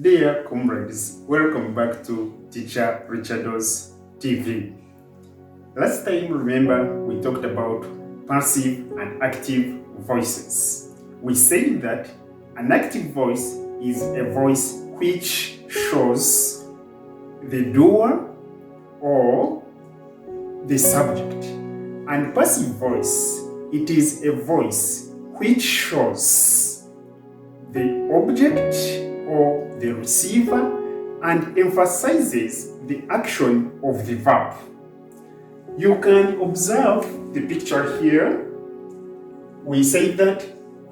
Dear comrades, welcome back to Teacher Richardo's TV. Last time, remember, we talked about passive and active voices. We said that an active voice is a voice which shows the doer or the subject. And passive voice, it is a voice which shows the object or the receiver and emphasizes the action of the verb. You can observe the picture here. We say that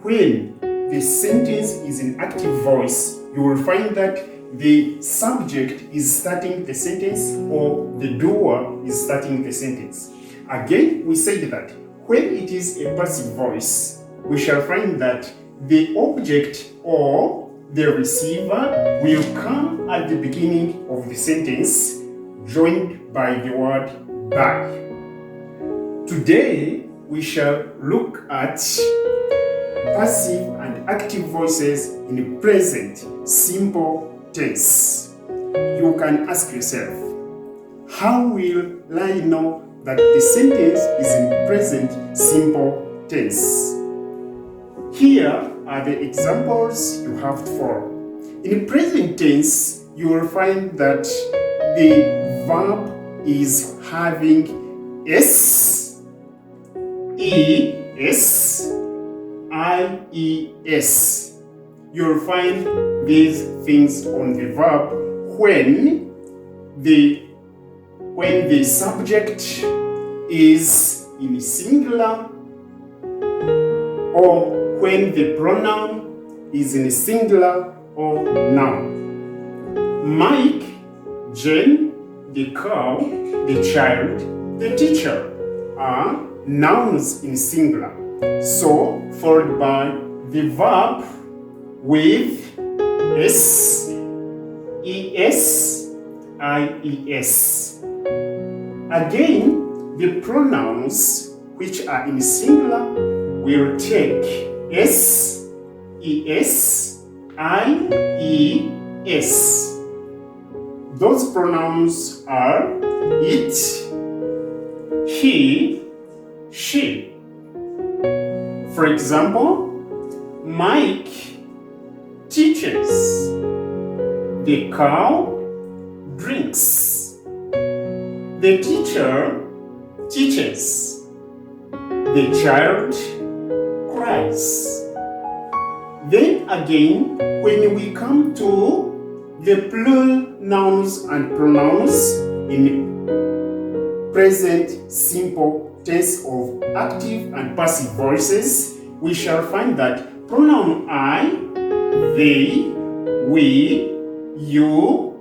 when the sentence is in active voice, you will find that the subject is starting the sentence or the doer is starting the sentence. Again, we say that when it is a passive voice, we shall find that the object or the receiver will come at the beginning of the sentence, joined by the word by. Today, we shall look at passive and active voices in present simple tense. You can ask yourself, how will I know that the sentence is in present simple tense? Here are the examples you have to follow. In present tense, you will find that the verb is having S, E, S, I, E, S. You'll find these things on the verb when the subject is in singular or when the pronoun is in singular or noun. Mike, Jane, the cow, the child, the teacher are nouns in singular. So, followed by the verb with S, ES, IES. Again, the pronouns which are in singular will take S, ES, IES. Those pronouns are it, he, she. For example, Mike teaches, the cow drinks, the teacher teaches, the child cries. Then again, when we come to the plural nouns and pronouns in present simple tense of active and passive voices, we shall find that pronoun I, they, we, you,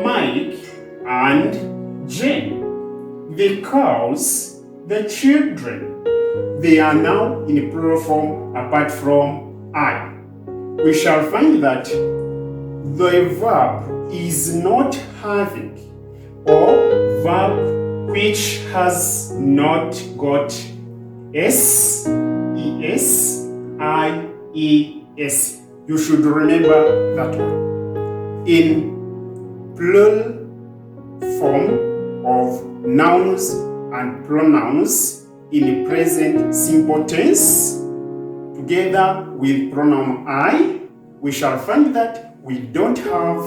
Mike, and Jane, the cows, the children, they are now in plural form apart from I. We shall find that the verb is not having or verb which has not got S, ES, IES. You should remember that one. In plural form of nouns and pronouns in present simple tense, together with pronoun I, we shall find that we don't have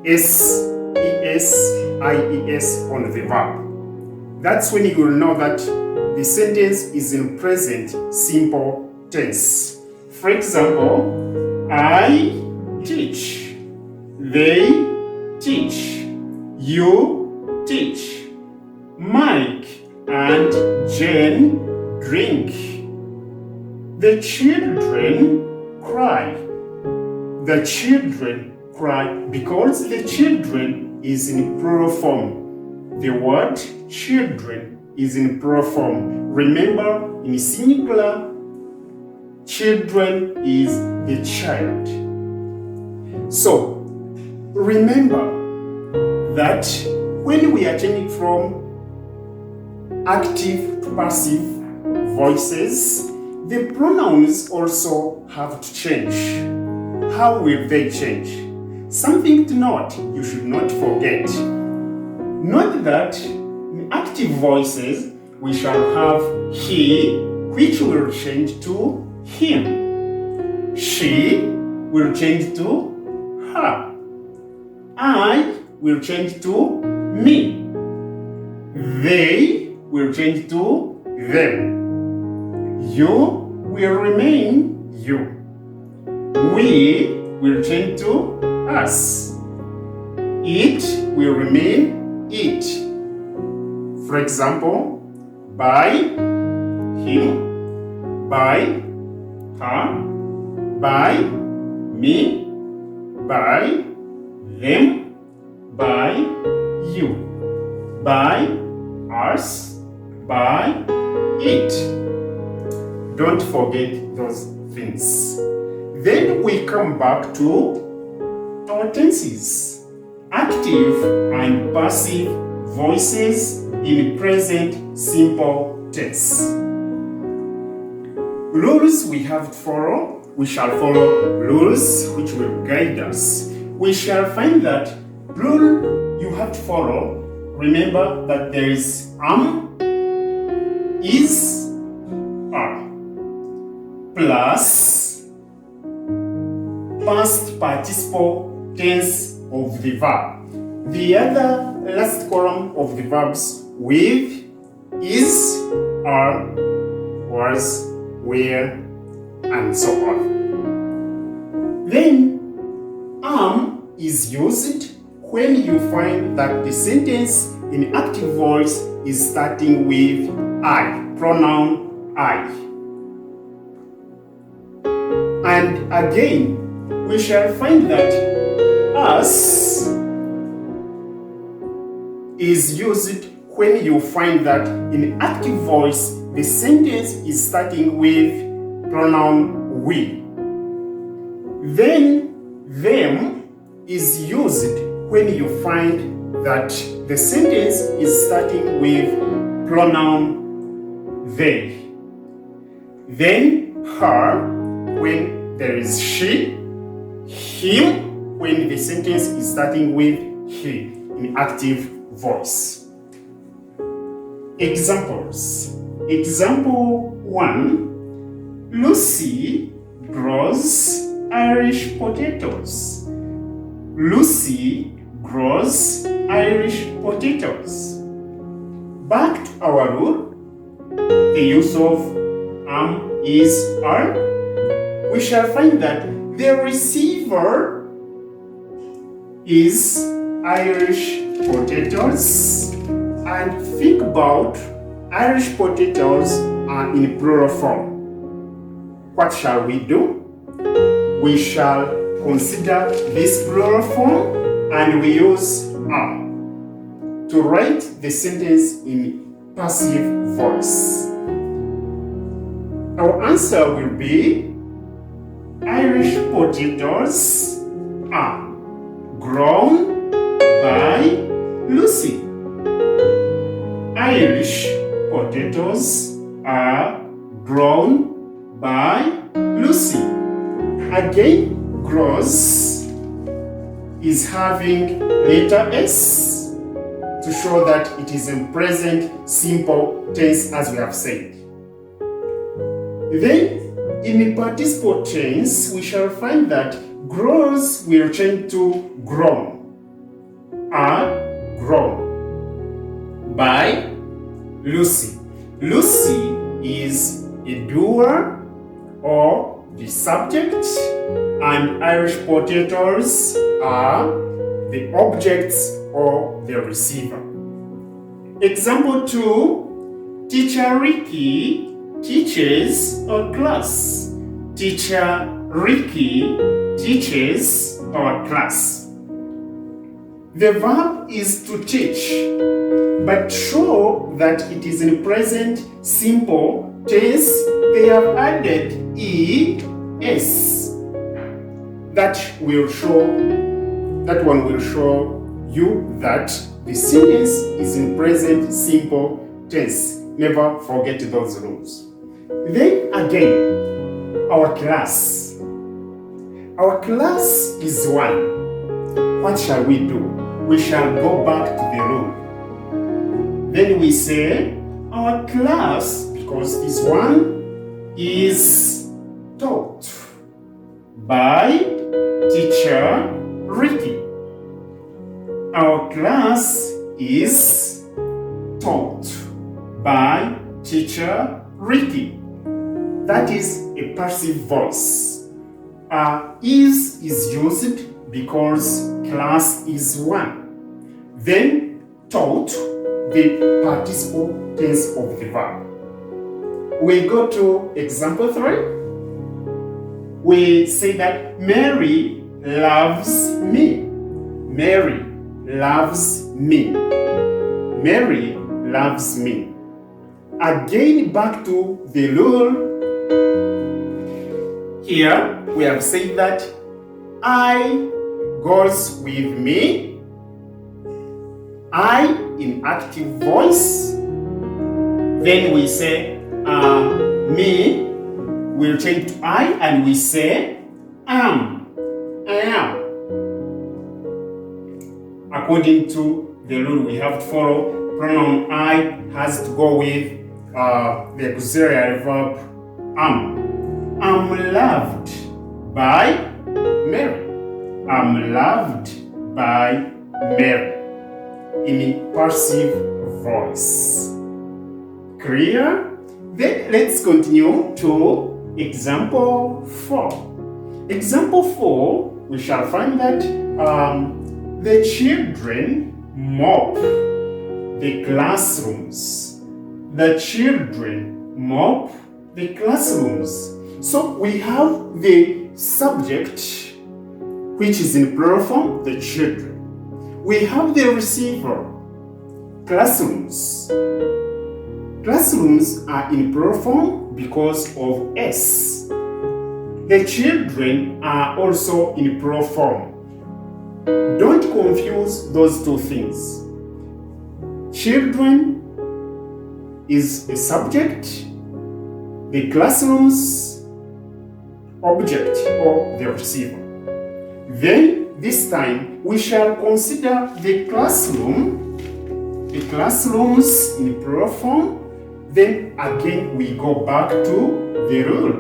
S, ES, IES on the verb. That's when you will know that the sentence is in present simple tense. For example, I teach, they teach, you teach, Mike and Jane drink, the children cry. The children cry because the children is in plural form. The word children is in plural form. Remember, in singular, children is the child. So, remember that when we are changing from active to passive voices, the pronouns also have to change. How will they change? Something to note, you should not forget. Note that in active voices, we shall have he, which will change to him. She will change to her. I will change to me. They will change to them. You will remain you. We will change to us. It will remain it. For example, by him, by her, by me, by them, by you, by us, by it. Don't forget those things. Then we come back to our tenses. Active and passive voices in present simple tense. Rules we have to follow. We shall follow rules which will guide us. We shall find that rule you have to follow. Remember that there is is, are, plus past participle tense of the verb. The other last column of the verbs with is, are, was, were, and so on. Then is used when you find that the sentence in active voice is starting with I, pronoun I. And again, we shall find that us is used when you find that in active voice the sentence is starting with pronoun we. Then them is used when you find that the sentence is starting with pronoun they. Then her when there is she, him when the sentence is starting with he in active voice. Examples. Example 1. Lucy grows Irish potatoes. Lucy grows Irish potatoes. Back to our rule, the use of is, are. We shall find that the receiver is Irish potatoes, and think about Irish potatoes are in plural form. What shall we do? We shall consider this plural form and we use are to write the sentence in passive voice. Our answer will be Irish potatoes are grown by Lucy. Irish potatoes are grown by Lucy. Again, grows is having letter S to show that it is in present simple tense as we have said. Then, in the participle tense, we shall find that grows will change to grown. Are grown by Lucy. Lucy is a doer or the subject, and Irish potatoes are the objects or the receiver. Example 2. Teacher Ricky teaches a class. Teacher Ricky teaches our class. The verb is to teach, but show that it is in present simple tense. They have added es. That one will show you that the sentence is in present simple tense. Never forget those rules. Then again, our class. Our class is one. what shall we do? We shall go back to the room. Then we say, our class, because this one is taught by Teacher Ricky. Our class is taught by Teacher Ricky. That is a passive voice. Is used because class is one. Then taught, the participle tense of the verb. We go to example 3. We say that Mary loves me. Mary loves me. Mary loves me. Again, back to the rule. Here we have said that I goes with me. I in active voice. Then we say me will change to I and we say am. According to the rule we have to follow, pronoun I has to go with the auxiliary verb am. I'm loved by Mary. I'm loved by Mary. In passive voice. Clear? Then let's continue to example 4. Example 4, we shall find that the children mop the classrooms. The children mop the classrooms. So we have the subject, which is in plural form, the children. We have the receiver, classrooms. Classrooms are in plural form because of S. The children are also in plural form. Don't confuse those two things. Children is a subject, the classrooms object or the receiver. Then this time we shall consider the classroom, the classrooms in plural form. Then again we go back to the rule.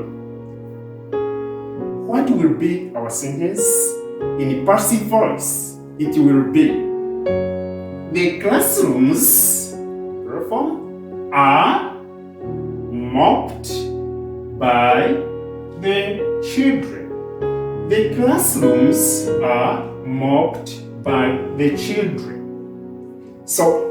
What will be our sentence? In passive voice, it will be the classrooms, plural form, are mopped by the children. The classrooms are mopped by the children. So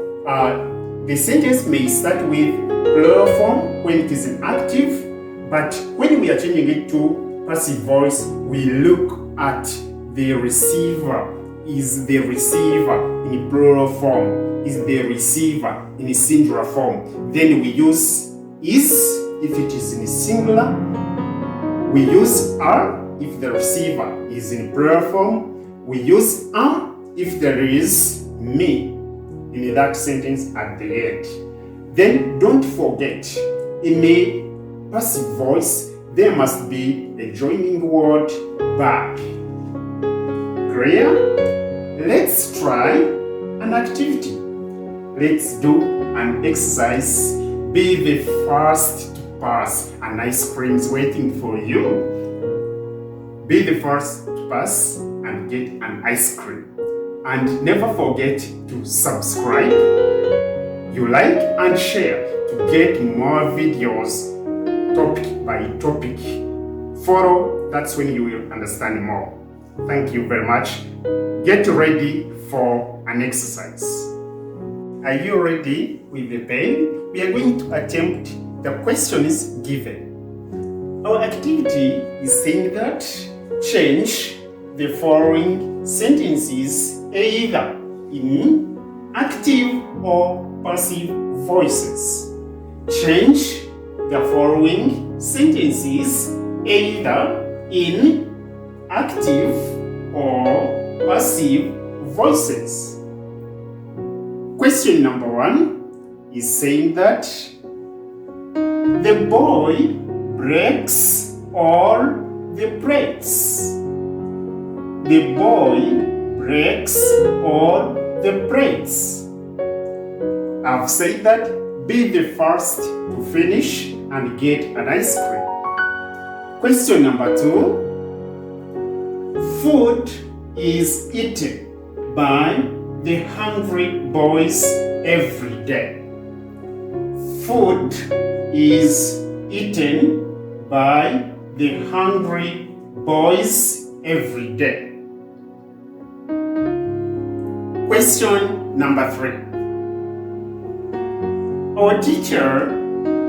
the sentence may start with plural form when it is in active, but when we are changing it to passive voice, we look at the receiver. Is the receiver in plural form? Is the receiver in singular form? Then we use is if it is in singular. We use are if the receiver is in plural form. We use am if there is me in that sentence at the end. Then don't forget, in a passive voice, there must be a joining word back. Clear? Let's try an activity. Let's do an exercise. Be the first to pass. An ice cream is waiting for you. Be the first to pass and get an ice cream. And never forget to subscribe, you like and share to get more videos topic by topic. Follow, that's when you will understand more. Thank you very much. Get ready for an exercise. Are you ready with the pen? We are going to attempt the questions given. Our activity is saying that change the following sentences either in active or passive voices. Change the following sentences either in active or passive voices. Question number 1 is saying that the boy breaks all the plates. The boy breaks all the plates. I've said that be the first to finish and get an ice cream. Question number 2. Food is eaten by the hungry boys every day. Food is eaten by the hungry boys every day. Question number 3. Our teacher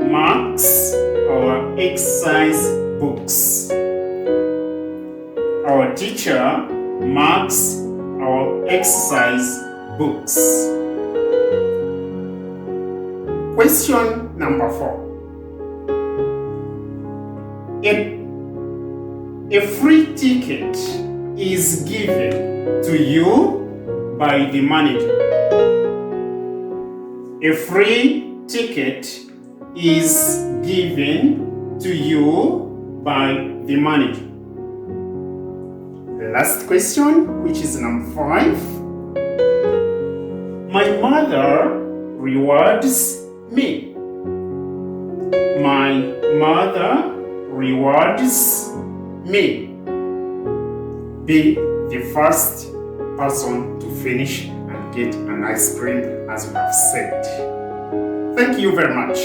marks our exercise books. Our teacher marks our exercise books. Question number 4. A free ticket is given to you by the manager. A free ticket is given to you by the manager. The last question, which is number 5. My mother rewards me. My mother rewards me. Be the first person to finish and get an ice cream, as we have said. Thank you very much.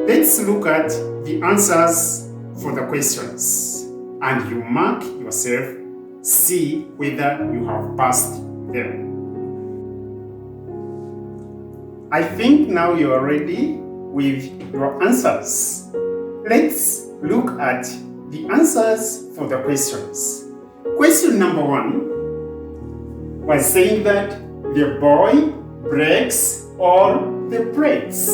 Let's look at the answers for the questions, and you mark yourself, see whether you have passed them. I think now you are ready with your answers. Let's look at the answers for the questions. Question number 1 was saying that the boy breaks all the plates.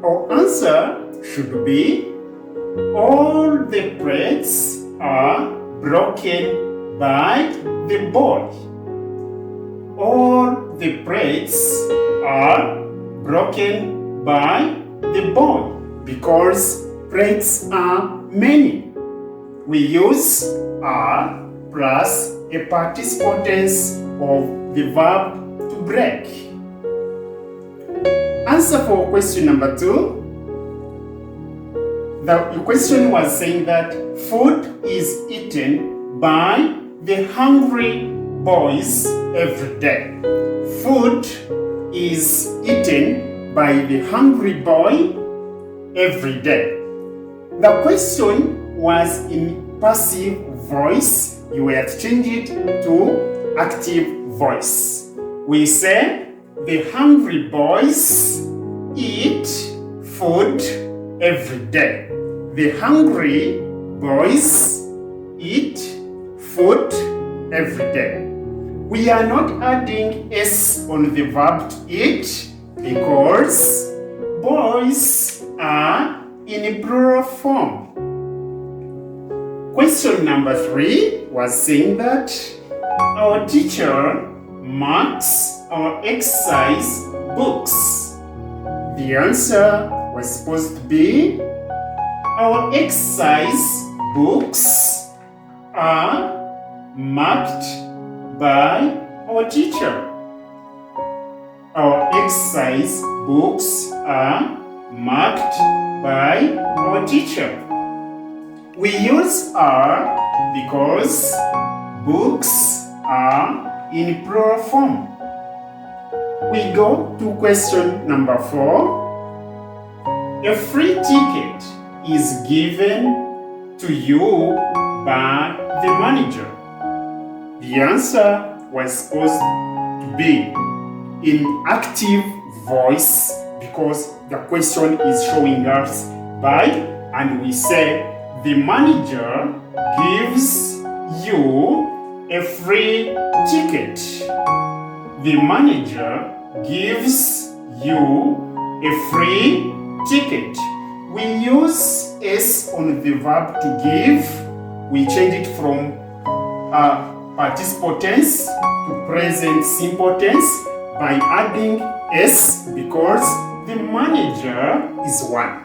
Our answer should be all the plates are broken by the boy. All the plates are broken by the boy because plates are many. We use are plus a participle tense of the verb to break. Answer for question number 2. The question was saying that food is eaten by the hungry boys every day. Food is eaten by the hungry boy every day. The question was in passive voice. You were to change it to active voice. We say the hungry boys eat food every day. The hungry boys eat food every day. We are not adding s on the verb to eat because boys are in plural form. Question number 3 was saying that our teacher marks our exercise books. The answer was supposed to be our exercise books are marked by our teacher. Our exercise books are marked by our teacher. We use are because books are in plural form. We go to question number 4. A free ticket is given to you by the manager. The answer was supposed to be in active voice because the question is showing us by, and we say the manager gives you a free ticket. The manager gives you a free ticket. We use s on the verb to give. We change it from participle tense to present simple tense by adding s because the manager is one.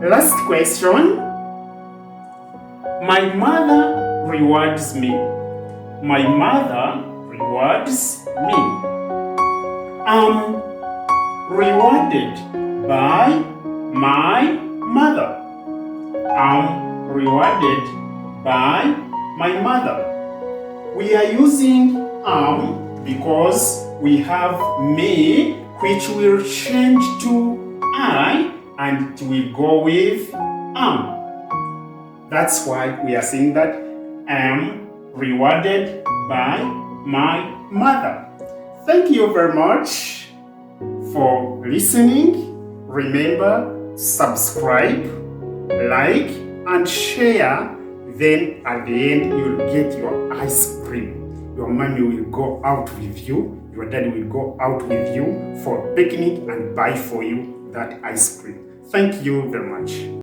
Last question. My mother rewards me. My mother rewards me. I'm rewarded by my mother. I'm rewarded by my mother. We are using because we have me, which will change to I, and it will go with That's why we are saying that I am rewarded by my mother. Thank you very much for listening. Remember, subscribe, like, and share. Then at the end, you'll get your ice cream. Your mommy will go out with you. Your daddy will go out with you for picnic and buy for you that ice cream. Thank you very much.